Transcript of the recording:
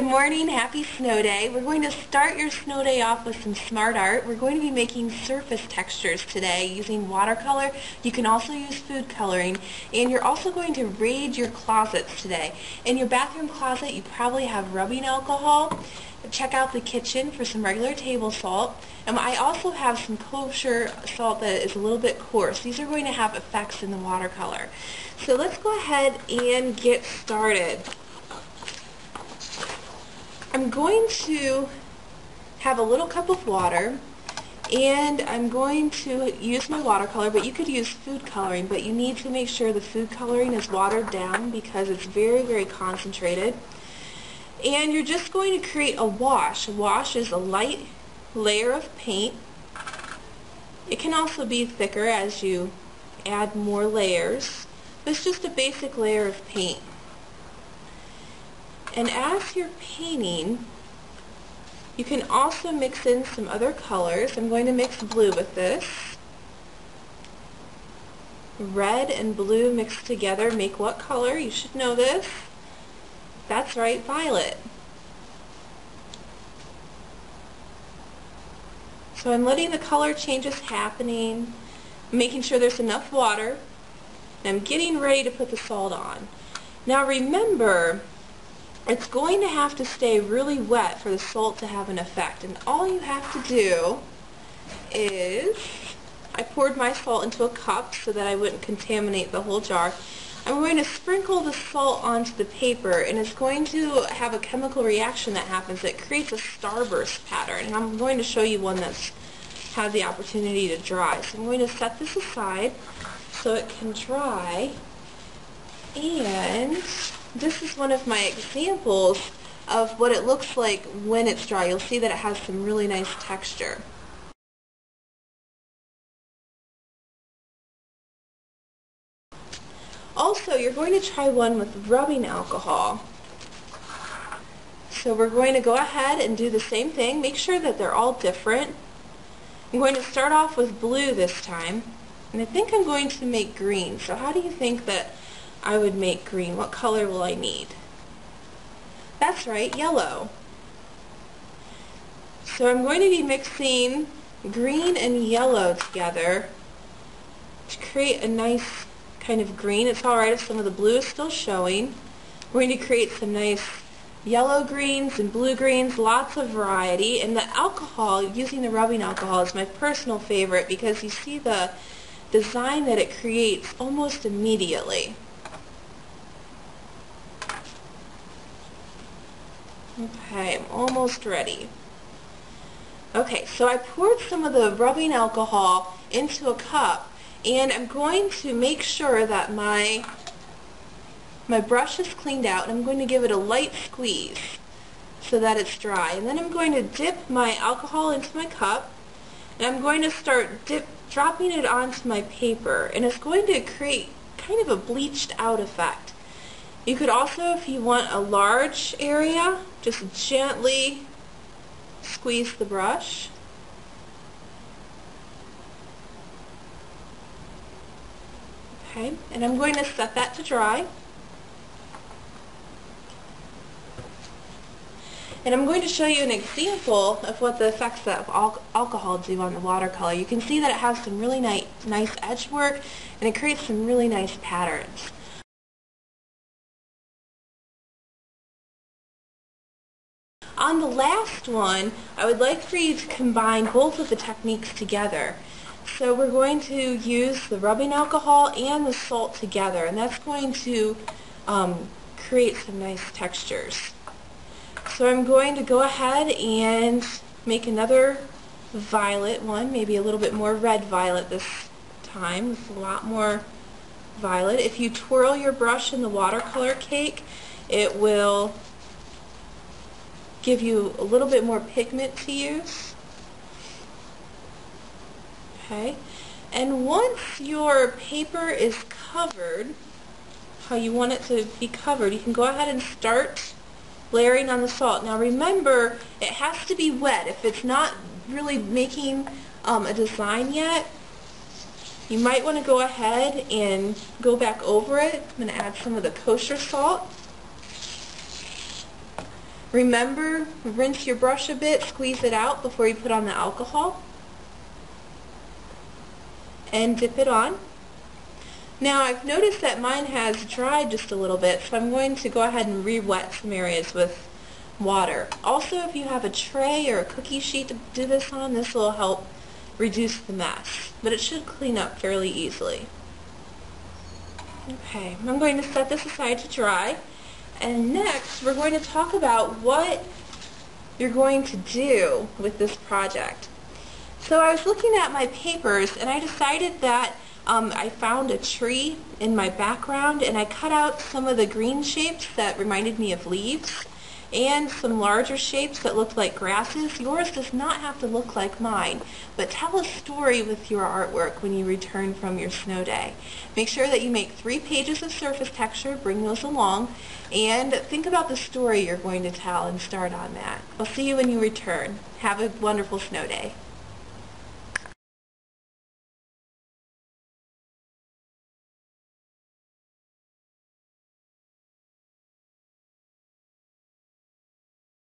morning, happy snow day. We're going to start your snow day off with some smart art. We're going to be making surface textures today using watercolor. You can also use food coloring, and you're also going to raid your closets today. In your bathroom closet, you probably have rubbing alcohol. Check out the kitchen for some regular table salt. And I also have some kosher salt that is a little bit coarse. These are going to have effects in the watercolor. So let's go ahead and get started. I'm going to have a little cup of water, and I'm going to use my watercolor, but you could use food coloring, but you need to make sure the food coloring is watered down because it's very, very concentrated. And you're just going to create a wash. A wash is a light layer of paint. It can also be thicker as you add more layers, but it's just a basic layer of paint. And as you're painting, you can also mix in some other colors. I'm going to mix blue with this. Red and blue mixed together make what color? You should know this. That's right, violet. So I'm letting the color changes happening, making sure there's enough water, and I'm getting ready to put the salt on. Now remember, it's going to have to stay really wet for the salt to have an effect, and all you have to do is, I poured my salt into a cup so that I wouldn't contaminate the whole jar. I'm going to sprinkle the salt onto the paper, and it's going to have a chemical reaction that happens that creates a starburst pattern, and I'm going to show you one that's had the opportunity to dry. So I'm going to set this aside so it can dry, and this is one of my examples of what it looks like when it's dry. You'll see that it has some really nice texture. Also, you're going to try one with rubbing alcohol. So we're going to go ahead and do the same thing. Make sure that they're all different. I'm going to start off with blue this time, and I think I'm going to make green. So how do you think that I would make green? What color will I need? That's right, yellow. So I'm going to be mixing green and yellow together to create a nice kind of green. It's alright if some of the blue is still showing. We're going to create some nice yellow greens and blue greens, lots of variety. And the alcohol, using the rubbing alcohol, is my personal favorite because you see the design that it creates almost immediately. Okay, I'm almost ready. Okay, so I poured some of the rubbing alcohol into a cup, and I'm going to make sure that my brush is cleaned out, and I'm going to give it a light squeeze so that it's dry. And then I'm going to dip my alcohol into my cup, and I'm going to start dropping it onto my paper, and it's going to create kind of a bleached out effect. You could also, if you want a large area, just gently squeeze the brush. Okay, and I'm going to set that to dry. And I'm going to show you an example of what the effects of alcohol do on the watercolor. You can see that it has some really nice edge work, and it creates some really nice patterns. On the last one, I would like for you to combine both of the techniques together. So we're going to use the rubbing alcohol and the salt together, and that's going to create some nice textures. So I'm going to go ahead and make another violet one, maybe a little bit more red violet this time, with a lot more violet. If you twirl your brush in the watercolor cake, it will give you a little bit more pigment to use. Okay, and once your paper is covered, how you want it to be covered, you can go ahead and start layering on the salt. Now remember, it has to be wet. If it's not really making a design yet, you might want to go ahead and go back over it. I'm going to add some of the kosher salt. Remember, rinse your brush a bit, squeeze it out before you put on the alcohol, and dip it on. Now I've noticed that mine has dried just a little bit, so I'm going to go ahead and re-wet some areas with water. Also, if you have a tray or a cookie sheet to do this on, this will help reduce the mess, but it should clean up fairly easily. Okay, I'm going to set this aside to dry, and next we're going to talk about what you're going to do with this project. So I was looking at my papers and I decided that I found a tree in my background, and I cut out some of the green shapes that reminded me of leaves and some larger shapes that looked like grasses. Yours does not have to look like mine, but tell a story with your artwork when you return from your snow day. Make sure that you make 3 pages of surface texture, bring those along, and think about the story you're going to tell and start on that. I'll see you when you return. Have a wonderful snow day.